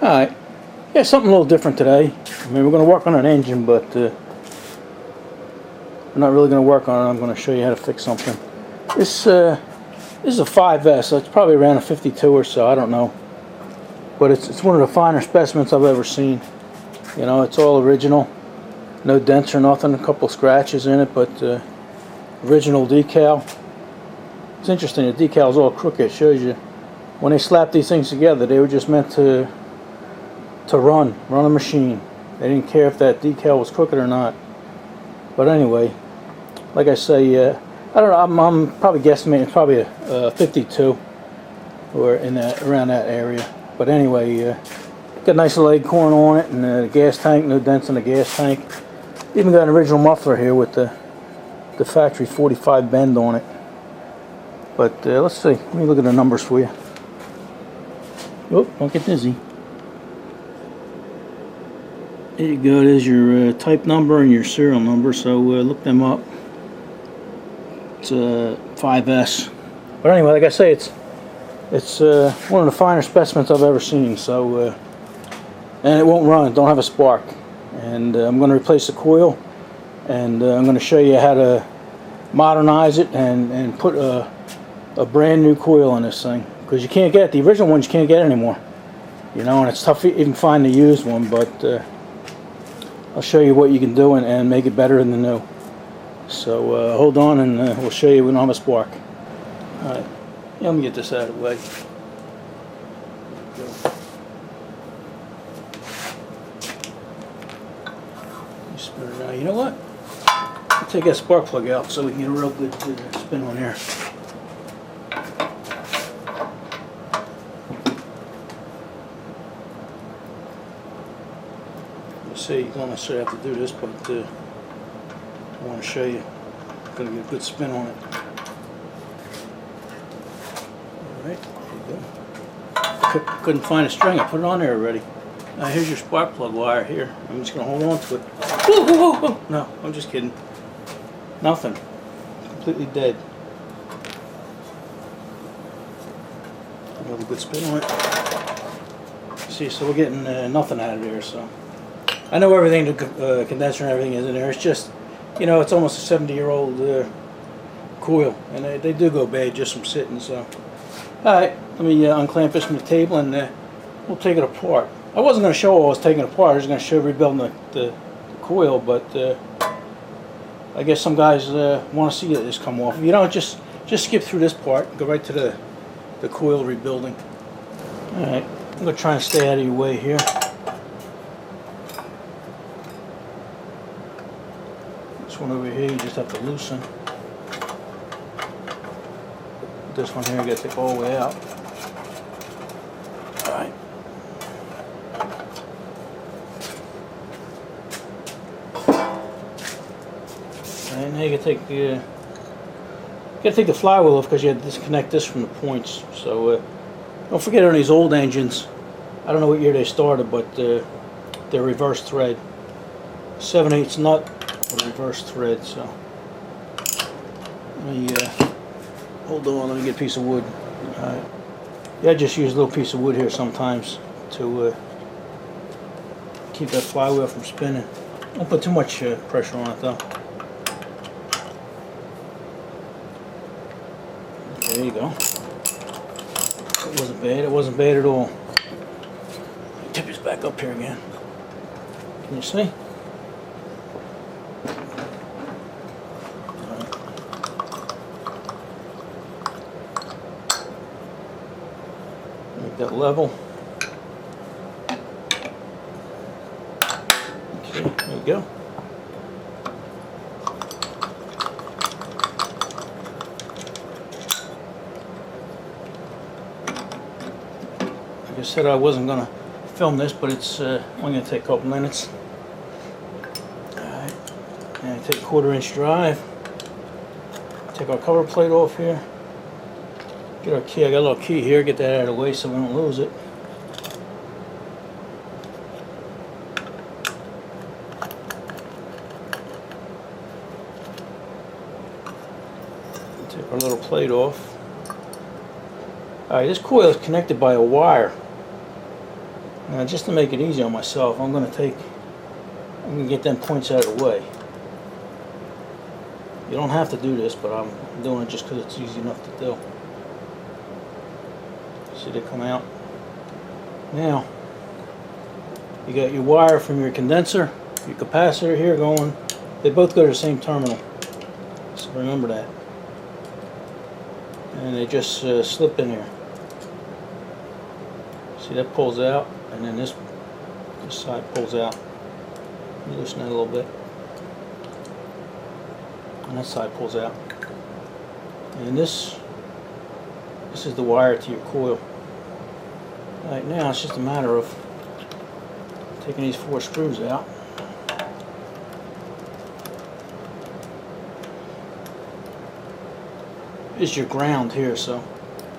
Alright, yeah, something a little different today. I mean, we're going to work on an engine, but we're not really going to work on it. I'm going to show you how to fix something. This is a 5S, so it's probably around a 52 or so, I don't know. But it's one of the finer specimens I've ever seen. You know, it's all original. No dents or nothing, a couple scratches in it, but original decal. It's interesting, the decal is all crooked. It shows you when they slapped these things together, they were just meant to run a machine. They didn't care if that decal was crooked or not. But anyway, like I say, I don't know. I'm probably guesstimating it's probably a 52 or in that around that area. But anyway, got a nice little acorn on it, and the gas tank, no dents in the gas tank. Even got an original muffler here with the factory 45 bend on it. But let's see. Let me look at the numbers for you. Oh, don't get dizzy. There you go. There's your type number and your serial number. So look them up. It's a 5S. But anyway, like I say, it's one of the finer specimens I've ever seen. So and it won't run. Don't have a spark. And I'm going to replace the coil. And I'm going to show you how to modernize it and put a brand new coil in this thing. Because you can't get the original ones, you can't get anymore. You know, and it's tough to even find the used one. But I'll show you what you can do and make it better than the new. So hold on, and we'll show you. We don't have a spark. Alright, yeah, let me get this out of the way. Spin it around. You know what? I'll take that spark plug out so we can get a real good spin on here. See, you don't necessarily have to do this, but I want to show you. I'm going to get a good spin on it. Alright, there you go. Couldn't find a string, I put it on there already. Now here's your spark plug wire here. I'm just going to hold on to it. Whoa, whoa, whoa, whoa. No, I'm just kidding. Nothing. Completely dead. Another good spin on it. See, so we're getting nothing out of there, so. I know everything, the condenser and everything is in there. It's just, you know, it's almost a 70-year-old coil, and they do go bad just from sitting. So, all right, let me unclamp this from the table, and we'll take it apart. I wasn't going to show I was taking it apart. I was going to show rebuilding the coil, but I guess some guys want to see this come off. If you don't, just skip through this part and go right to the coil rebuilding. All right, I'm going to try and stay out of your way here. This one over here you just have to loosen. This one here you got to take all the way out. Alright. And now you gotta take the flywheel off because you have to disconnect this from the points. So don't forget on these old engines, I don't know what year they started, but they're reverse thread. 7/8 nut. Reverse thread, so let me hold on, let me get a piece of wood. Alright. Yeah, I just use a little piece of wood here sometimes to keep that flywheel from spinning. Don't put too much pressure on it though. There you go. It wasn't bad, it wasn't bad at all. Tip this back up here again. Can you see? Make that level. Okay, there you go. Like I said, I wasn't going to film this, but it's only going to take a couple minutes. Alright, and take a 1/4 inch drive. Take our cover plate off here. Get our key. I got a little key here. Get that out of the way so we don't lose it. Take our little plate off. Alright, this coil is connected by a wire. Now, just to make it easy on myself, I'm going to get them points out of the way. You don't have to do this, but I'm doing it just because it's easy enough to do. See, they come out. Now, you got your wire from your condenser, your capacitor here going. They both go to the same terminal, so remember that. And they just slip in here. See, that pulls out, and then this side pulls out. Loosen that a little bit. And that side pulls out. And this is the wire to your coil. Right now it's just a matter of taking these 4 screws out. This is your ground here, so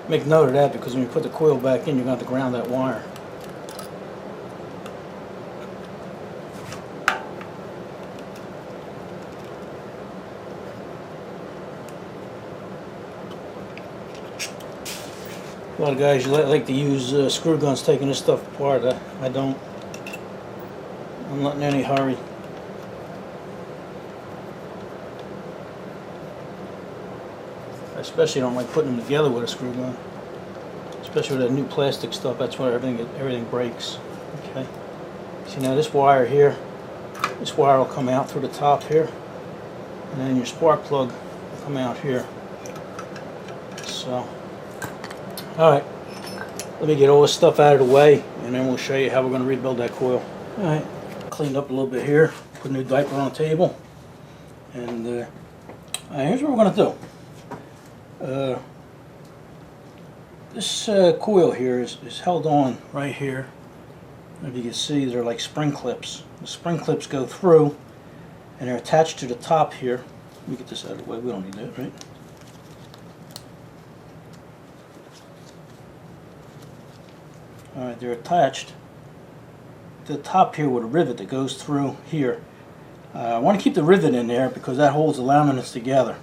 make note of that, because when you put the coil back in, you're going to have to ground that wire. A lot of guys like to use screw guns taking this stuff apart. I don't. I'm not in any hurry. I especially don't like putting them together with a screw gun. Especially with that new plastic stuff. That's where everything breaks. Okay. See, now this wire here, this wire will come out through the top here, and then your spark plug will come out here. So. Alright, let me get all this stuff out of the way, and then we'll show you how we're going to rebuild that coil. Alright, cleaned up a little bit here, put a new diaper on the table, and here's what we're going to do. This coil here is held on right here. If you can see, they're like spring clips. The spring clips go through, and they're attached to the top here. Let me get this out of the way, we don't need that, right? Alright, they're attached to the top here with a rivet that goes through here. I want to keep the rivet in there because that holds the laminates together.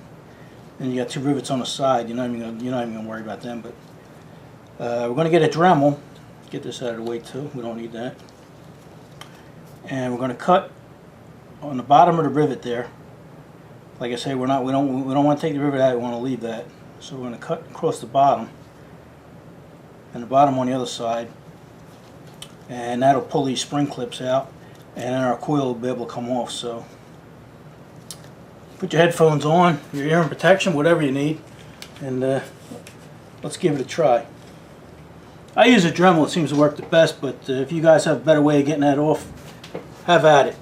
And you got 2 rivets on the side. You're not even going to worry about them. But we're going to get a Dremel. Get this out of the way too. We don't need that. And we're going to cut on the bottom of the rivet there. Like I say, we don't want to take the rivet out. We want to leave that. So we're going to cut across the bottom, and the bottom on the other side. And that'll pull these spring clips out, and then our coil will be able to come off. So put your headphones on, your hearing protection, whatever you need, and let's give it a try. I use a Dremel, it seems to work the best, but if you guys have a better way of getting that off, have at it.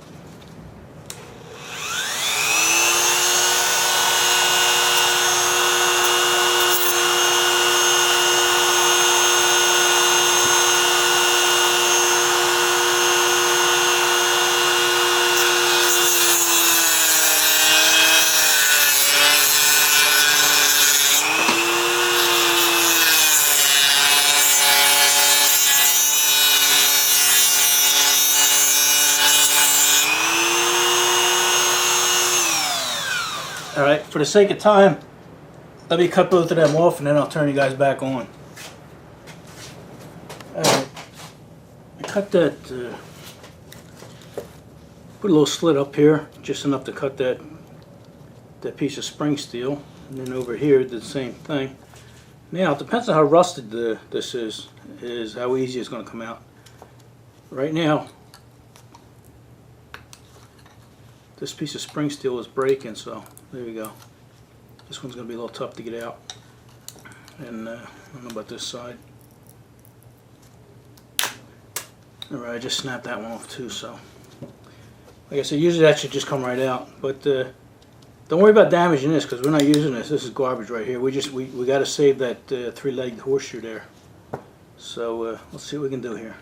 Alright, for the sake of time, let me cut both of them off and then I'll turn you guys back on. Alright, I cut that, put a little slit up here, just enough to cut that piece of spring steel. And then over here, did the same thing. Now, it depends on how rusted this is how easy it's going to come out. Right now, this piece of spring steel is breaking, so there we go. This one's going to be a little tough to get out. And I don't know about this side. Alright, I just snapped that one off too, so. Like I said, usually that should just come right out. But don't worry about damaging this because we're not using this. This is garbage right here. We got to save that 3-legged horseshoe there. So let's see what we can do here.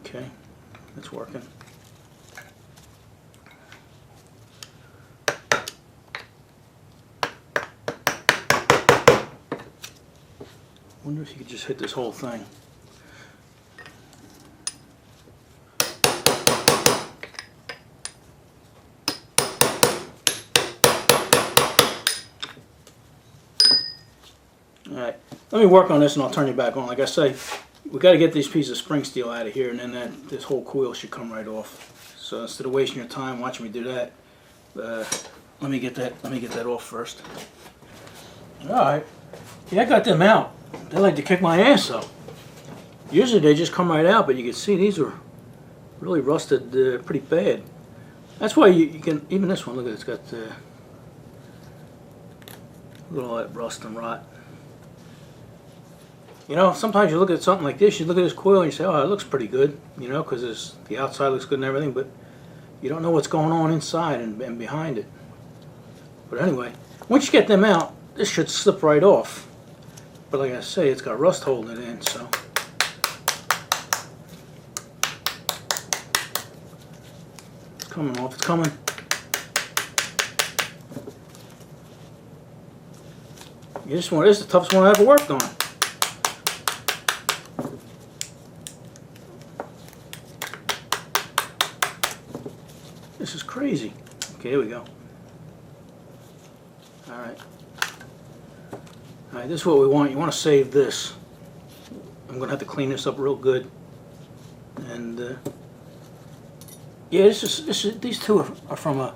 Okay, that's working. Wonder if you could just hit this whole thing. Alright, let me work on this and I'll turn you back on. Like I say, we got to get these pieces of spring steel out of here, and then this whole coil should come right off. So instead of wasting your time watching me do that, let me get that off first. Alright, yeah, I got them out. They like to kick my ass though. Usually they just come right out, but you can see these are really rusted pretty bad. That's why you can, even this one, look at it, it's got look at all that rust and rot. You know, sometimes you look at something like this, you look at this coil and you say, oh, it looks pretty good, you know, because the outside looks good and everything, but you don't know what's going on inside and behind it. But anyway, once you get them out, this should slip right off. But like I say, it's got rust holding it in, so. It's coming off, it's coming. Yeah, this one is the toughest one I ever worked on. This is crazy. Okay, here we go. Alright. Alright, this is what we want. You want to save this. I'm going to have to clean this up real good. And, yeah, these two are from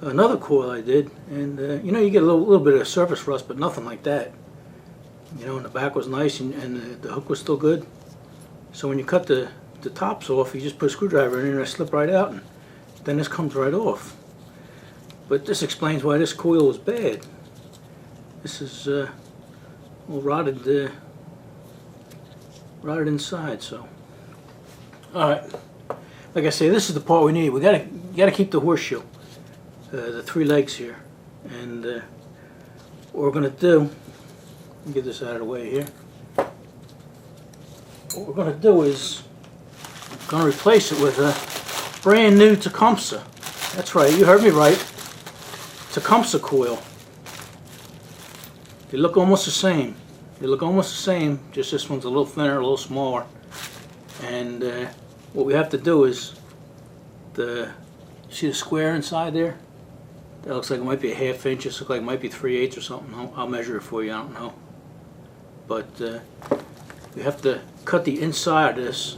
another coil I did. And, you know, you get a little bit of surface rust, but nothing like that. You know, and the back was nice and the hook was still good. So when you cut the tops off, you just put a screwdriver in there and it slip right out. And then this comes right off. But this explains why this coil is bad. This is all rotted inside. So, all right. Like I say, this is the part we need. We gotta keep the horseshoe, the 3 legs here, and what we're gonna do. Let me get this out of the way here. What we're gonna do is gonna replace it with a brand new Tecumseh. That's right, you heard me right. Tecumseh coil. They look almost the same. They look almost the same, just this one's a little thinner, a little smaller. And what we have to do is, see the square inside there? That looks like it might be a 1/2 inch. This looks like it might be 3/8 or something. I'll measure it for you, I don't know. But we have to cut the inside of this.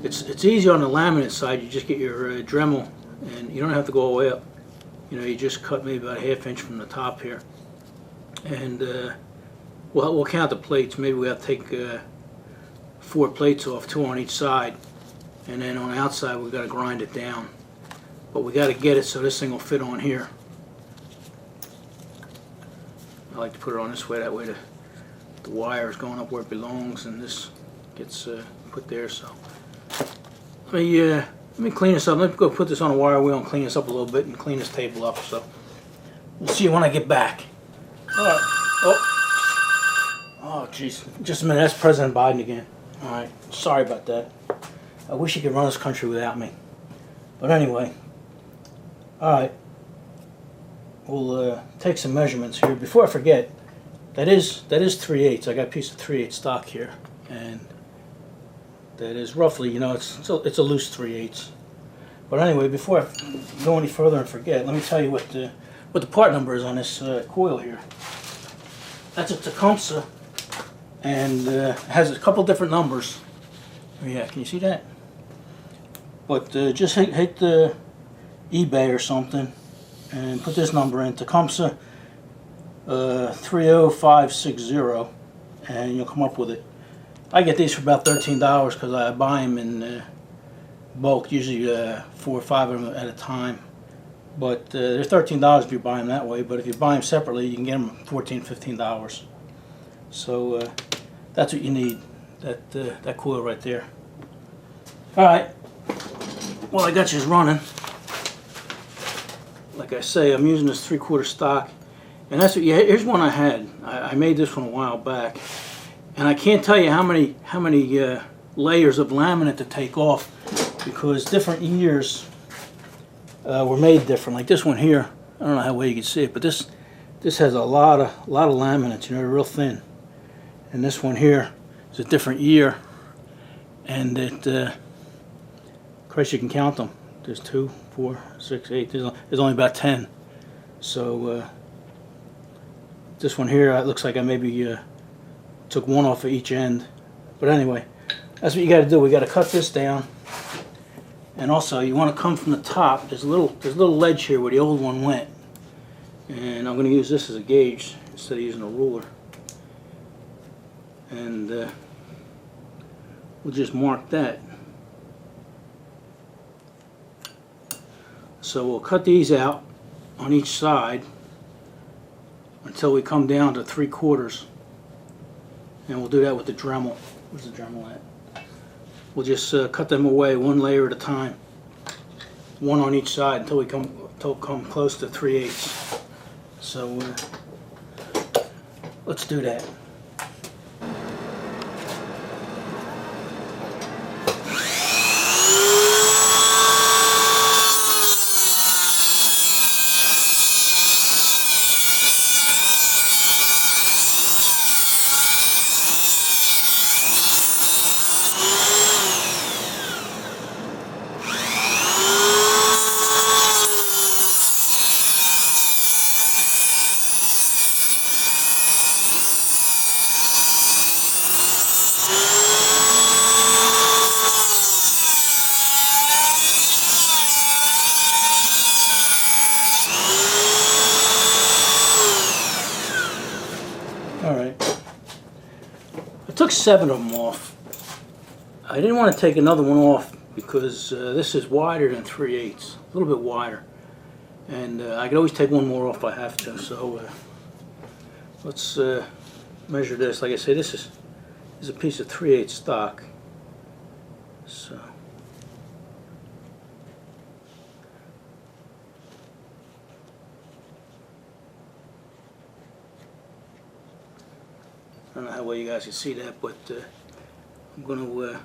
It's easy on the laminate side. You just get your Dremel, and you don't have to go all the way up. You know, you just cut maybe about a 1/2 inch from the top here, and we'll count the plates. Maybe we have to take 4 plates off, 2 on each side, and then on the outside we've got to grind it down. But we got to get it so this thing will fit on here. I like to put it on this way. That way the wire is going up where it belongs, and this gets put there. So. Let me clean this up. Let me go put this on a wire wheel and clean this up a little bit and clean this table up. So we'll see you when I get back. All right. Oh, jeez. Just a minute. That's President Biden again. All right. Sorry about that. I wish he could run this country without me. But anyway. All right. We'll take some measurements here. Before I forget, that is 3/8. I got a piece of 3/8 stock here, and that is roughly, you know, it's a loose 3/8. But anyway, before I go any further and forget, let me tell you what the part number is on this coil here. That's a Tecumseh, and has a couple different numbers. Oh, yeah, can you see that? But just hit the eBay or something and put this number in, Tecumseh 30560, and you'll come up with it. I get these for about $13 because I buy them in bulk, usually 4 or 5 of them at a time. But they're $13 if you buy them that way, but if you buy them separately, you can get them $14, $15. So that's what you need, that coil right there. Alright, well, I got you running. Like I say, I'm using this 3/4 stock, and that's what. Yeah, here's one I had. I made this one a while back, and I can't tell you how many layers of laminate to take off, because different years were made different. Like this one here, I don't know how well you can see it, but this has a lot of laminates. You know, they're real thin. And this one here is a different year, and it. Of course, you can count them. There's 2, 4, 6, 8. There's only about 10. So this one here, it looks like I maybe took one off of each end. But anyway, that's what you got to do. We got to cut this down. And also, you want to come from the top. There's a little ledge here where the old one went. And I'm going to use this as a gauge instead of using a ruler. And we'll just mark that. So we'll cut these out on each side until we come down to 3/4. And we'll do that with the Dremel. Where's the Dremel at? We'll just cut them away one layer at a time. One on each side until we come close to 3/8. So let's do that. Alright, I took 7 of them off. I didn't want to take another one off because this is wider than 3/8, a little bit wider. And I could always take one more off if I have to. So let's measure this. Like I say, this is a piece of 3/8 stock. So I don't know how well you guys can see that, but I'm going to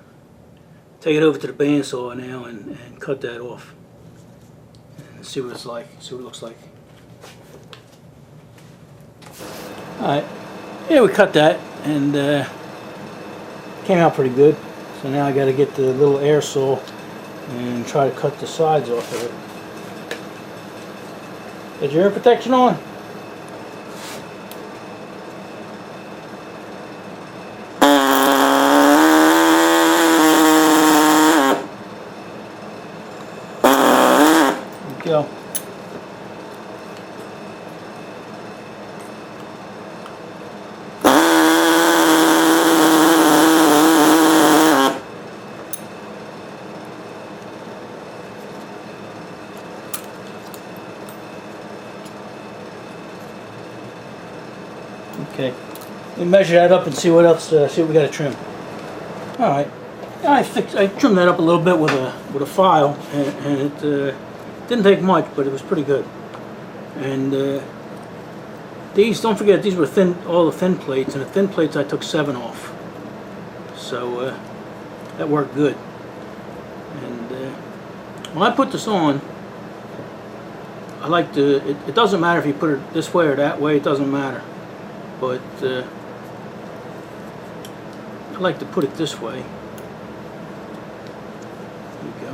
take it over to the bandsaw now and cut that off and see what it's like, see what it looks like. Alright, yeah, we cut that and came out pretty good. So now I got to get the little air saw and try to cut the sides off of it. Is your air protection on? Go. Okay, we measure that up and see what else. See what we got to trim. All right, I trimmed that up a little bit with a file, and it didn't take much, but it was pretty good. And these, don't forget, these were thin, all the thin plates, and the thin plates I took 7 off. So that worked good. And when I put this on, I like to. It doesn't matter if you put it this way or that way. It doesn't matter. But I like to put it this way. There you go.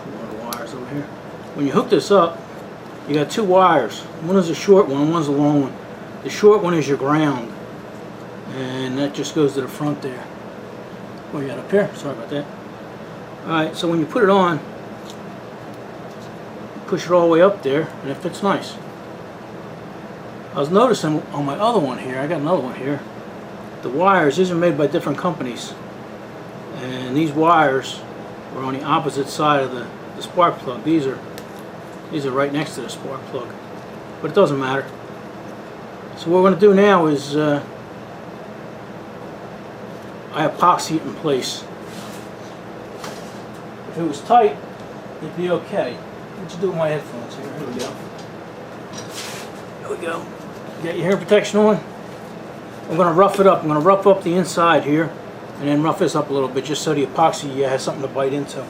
Put one of the wires over here. When you hook this up, you got 2 wires. One is a short one, one's a long one. The short one is your ground, and that just goes to the front there. What you got up here? Sorry about that. Alright, so when you put it on, push it all the way up there, and it fits nice. I was noticing on my other one here, I got another one here, the wires, these are made by different companies, and these wires are on the opposite side of the spark plug. These are right next to the spark plug, but it doesn't matter. So what we're going to do now is I epoxy it in place. If it was tight, it'd be okay. Let's do with my headphones here. Here we go. Here we go. You got your hair protection on? I'm going to rough it up. I'm going to rough up the inside here and then rough this up a little bit just so the epoxy has something to bite into.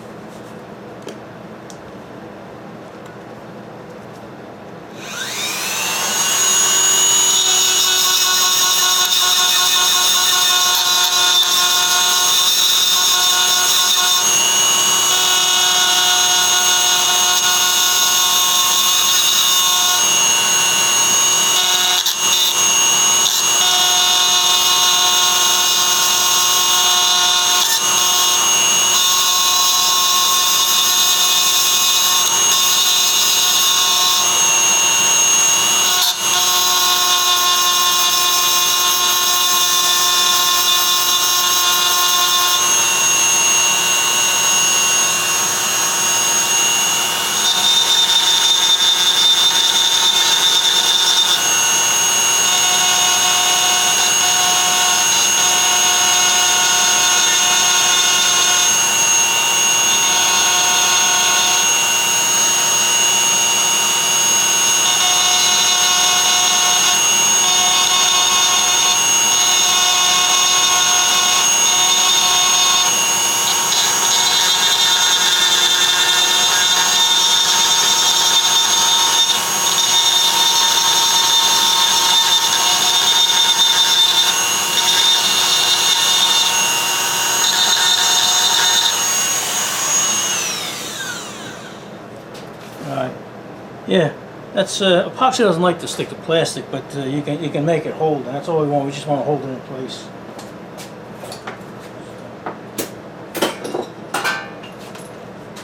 Yeah, that's epoxy doesn't like to stick to plastic, but you can make it hold, and that's all we want. We just want to hold it in place.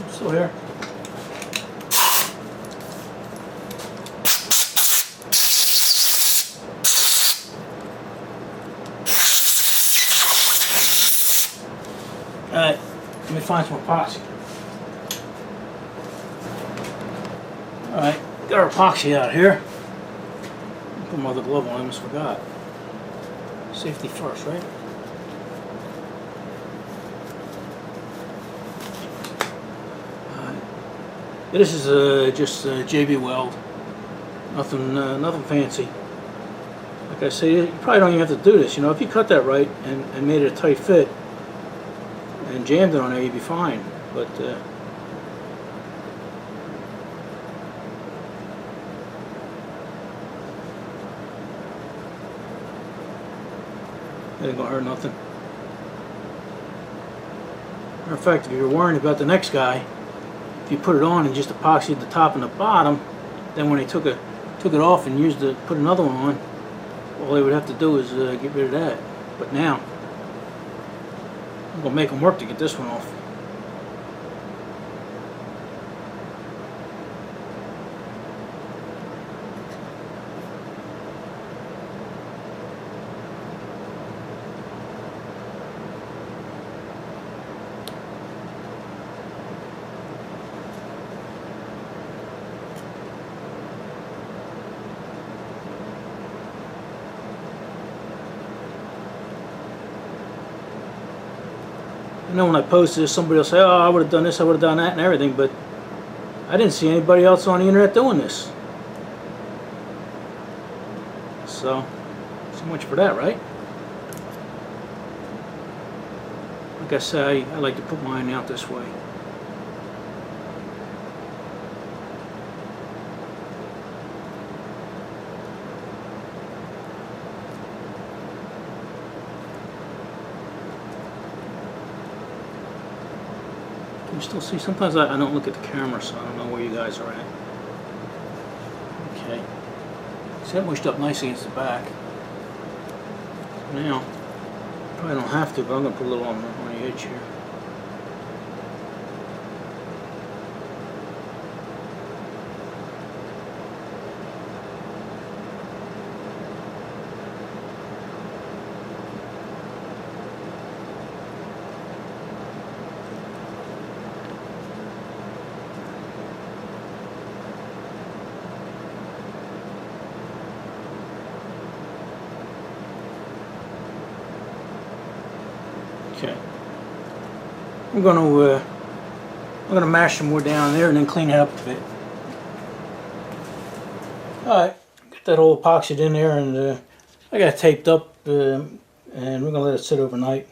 Still here. All right, let me find some epoxy. All right, got our epoxy out here. Put my other glove on, I almost forgot. Safety first, right? This is just JB Weld, nothing fancy. Like I say, you probably don't even have to do this. You know, if you cut that right and made it a tight fit and jammed it on there, you'd be fine. But it ain't gonna hurt nothing. Matter of fact, if you're worrying about the next guy, if you put it on and just epoxied the top and the bottom, then when they took it off and put another one on, all they would have to do is get rid of that. But now, I'm gonna make them work to get this one off. I know when I post this, somebody will say, oh, I would have done this, I would have done that and everything, but I didn't see anybody else on the internet doing this. So much for that, right? Like I say, I like to put mine out this way. You still see, sometimes I don't look at the camera, so I don't know where you guys are at. Okay. See, that mushed up nice against the back. Now, probably don't have to, but I'm going to put a little on the edge here. Okay, I'm gonna mash some more down there and then clean it up a bit. All right, get that old epoxied in there, and I got it taped up, and we're gonna let it sit overnight.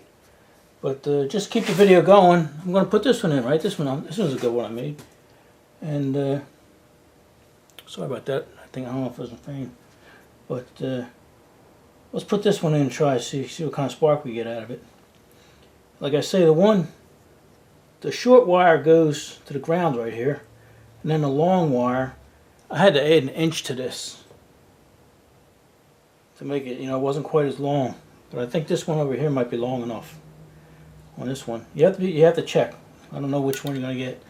But just keep the video going. I'm gonna put this one in, right? This one's a good one I made. And sorry about that. I don't know if it was a thing, but let's put this one in and try see what kind of spark we get out of it. Like I say, the short wire goes to the ground right here, and then the long wire, I had to add 1 inch to this to make it, you know, it wasn't quite as long. But I think this one over here might be long enough. On this one, you have to check. I don't know which one you're gonna get.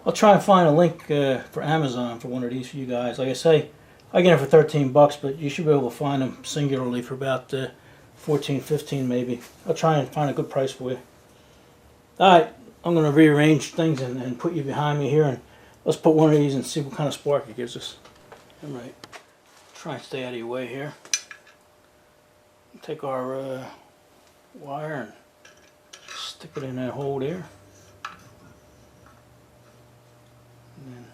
I'll try and find a link for Amazon for one of these for you guys. Like I say, I get them for 13 bucks, but you should be able to find them singularly for about 14, 15 maybe. I'll try and find a good price for you. Alright, I'm going to rearrange things and put you behind me here, and let's put one of these and see what kind of spark it gives us. Alright, try and stay out of your way here. Take our wire and stick it in that hole there. And then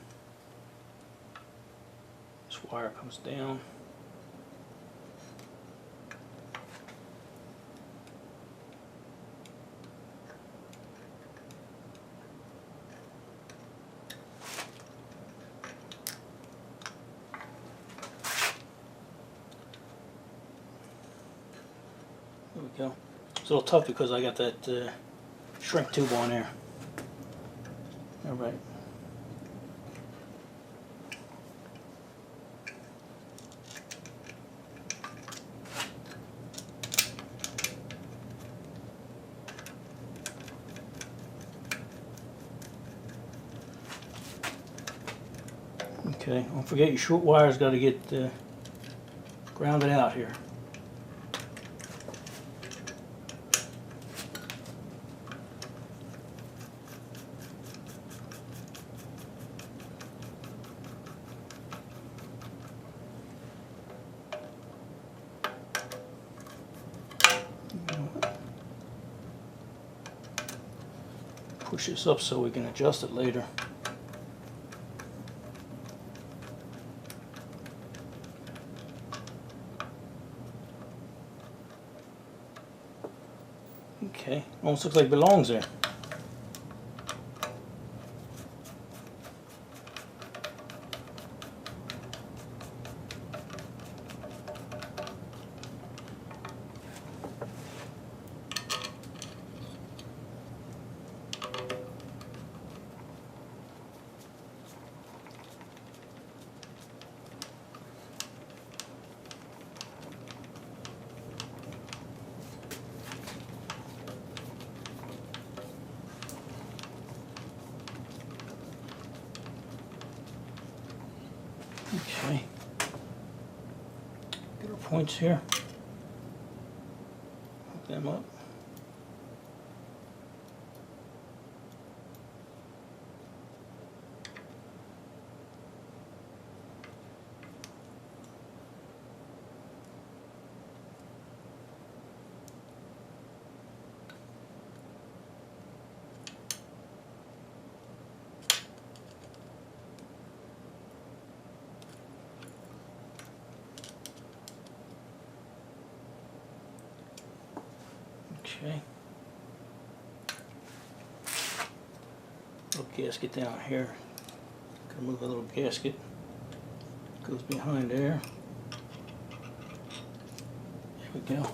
this wire comes down. There we go. It's a little tough because I got that shrink tube on there. Alright. Okay, don't forget your short wire's got to get grounded out here. Push this up so we can adjust it later. Okay, almost looks like it belongs there. Okay, get our points here, hook them up. Okay. Little gasket down here. Gotta move a little gasket. Goes behind there. There we go.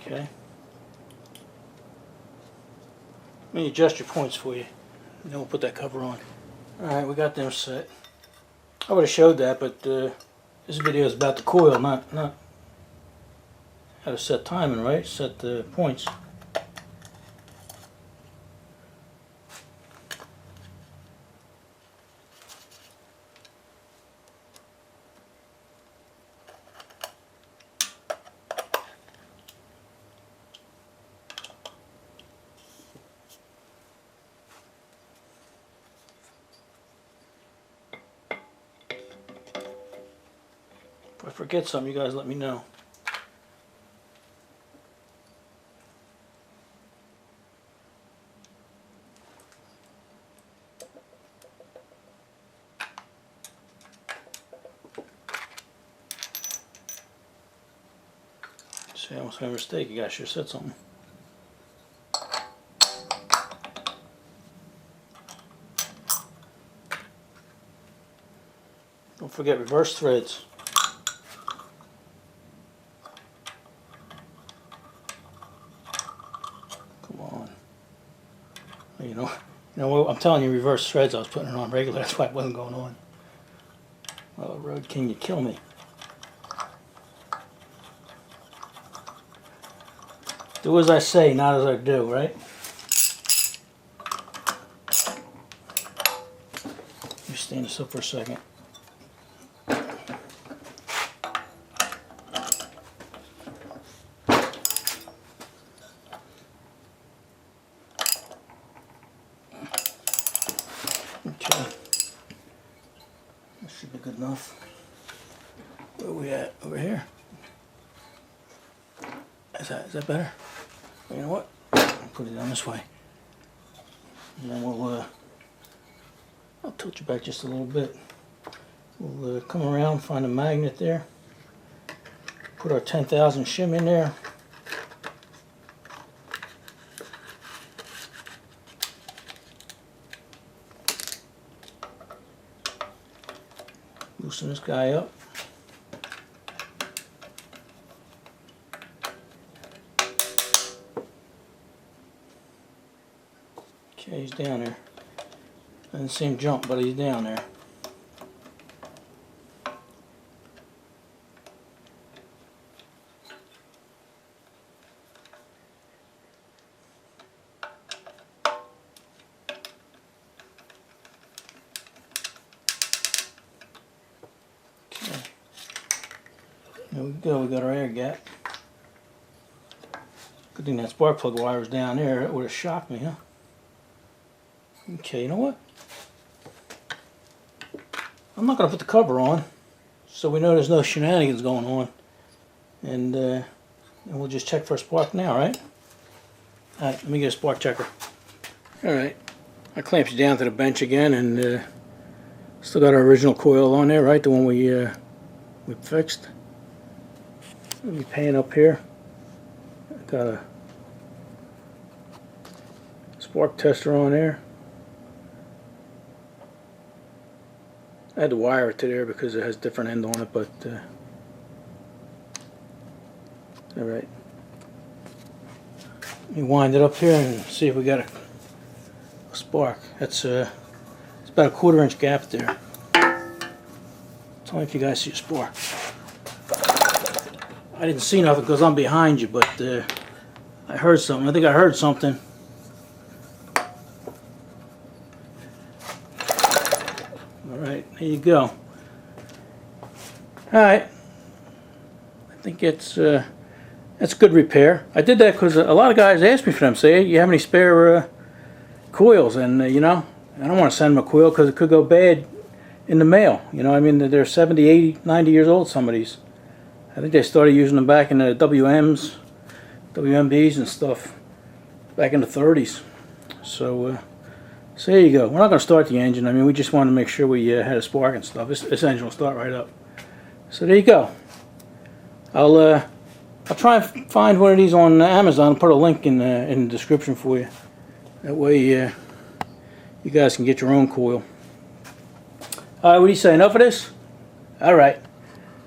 Okay. Let me adjust your points for you. And then we'll put that cover on. Alright, we got them set. I would have showed that, but this video is about the coil, not how to set timing, right? Set the points. If I forget something, you guys let me know. See, I almost made a mistake. You guys should have said something. Don't forget reverse threads. Come on. You know what? I'm telling you, reverse threads. I was putting it on regular. That's why it wasn't going on. Oh, Road King, you kill me. Do as I say, not as I do, right? Let me stand this up for a second. Okay. That should be good enough. Where are we at? Over here? Is that better? You know what? I'll put it down this way. And then we'll, I'll tilt you back just a little bit. We'll come around, find a magnet there. Put our 10,000 shim in there. Loosen this guy up. Okay, he's down there. I didn't see him jump, but he's down there. Okay. There we go, we got our air gap. Good thing that spark plug wire was down there. It would have shocked me, huh? Okay, you know what? I'm not going to put the cover on, so we know there's no shenanigans going on. And we'll just check for a spark now, right? Alright, let me get a spark checker. Alright, I clamped you down to the bench again, and still got our original coil on there, right? The one we fixed. Let me pan up here. I got a spark tester on there. I had to wire it to there because it has a different end on it, but alright. Let me wind it up here and see if we got a spark. That's it's about a 1/4 inch gap there. Tell me if you guys see a spark. I didn't see nothing because I'm behind you, but I heard something. I think I heard something. Alright, there you go. Alright. I think it's good repair. I did that because a lot of guys ask me for them. Say, you have any spare coils? And you know, I don't want to send them a coil because it could go bad in the mail. You know, I mean, they're 70, 80, 90 years old, some of these. I think they started using them back in the WMs, WMBs and stuff back in the 30s. So there you go. We're not going to start the engine. I mean, we just wanted to make sure we had a spark and stuff. This engine will start right up. So there you go. I'll try and find one of these on Amazon and put a link in the description for you. That way you guys can get your own coil. Alright, what do you say? Enough of this? Alright.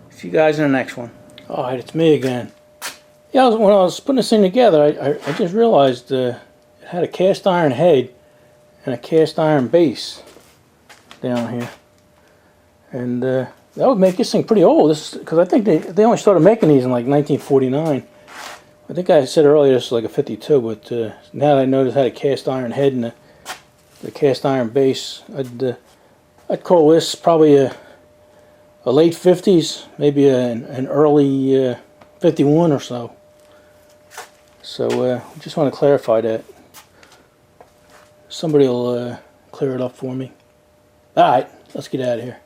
See you guys in the next one. Alright, it's me again. Yeah, when I was putting this thing together, I just realized it had a cast iron head and a cast iron base down here. And that would make this thing pretty old. Because I think they only started making these in like 1949. I think I said earlier this was like a 52, but now that I noticed it had a cast iron head and the cast iron base, I'd call this probably a late 50s, maybe an early 51 or so. So just want to clarify that. Somebody will clear it up for me. Alright, let's get out of here.